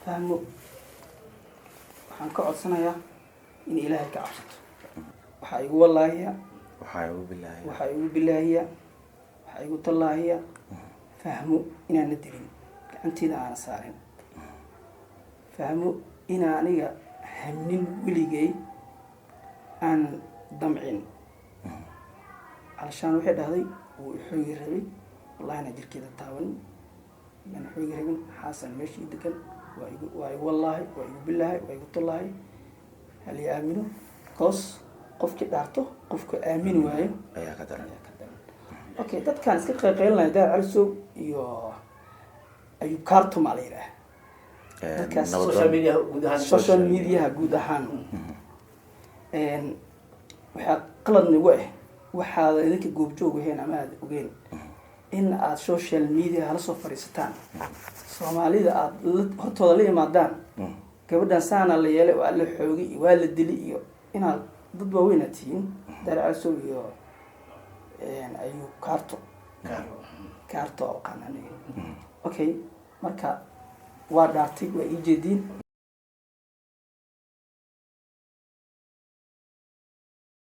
fahmo waxaan ka codsanayaa in ilaahay ka cabsato waxaa igu wallaahiya waxaa igu bilaahiya waxaa igu tallaahiya fahmo inaan la dilin gacanteeda aana saarin fahmo inaan aniga hamnin weligay aan damcin علشان واحد هذي وحوي ربي والله أنا جركي تتاون من حوي ربي حسن ماشي دكان وأي والله وأي بالله وأي الله هل يأمنوا قص قفك دارته قفك آمن وعي يا قدر أوكي ده كان سكق قيلنا ده عرسو يو أي كارتم عليه السوشيال ميديا جودة هان وحقلنا وعي waxaad idinka goobjoog ahayn ama aad ogeen in aad social media hala soo fariisataan Soomaalida aad hortooda la yimaadaan gabadhan saana la yeelay waa la xoogay waa la dili iyo inaad dad waaweyn atiin daraaso iyo ayu kaarto qanani okay marka waa dhaartay waa ii jeedin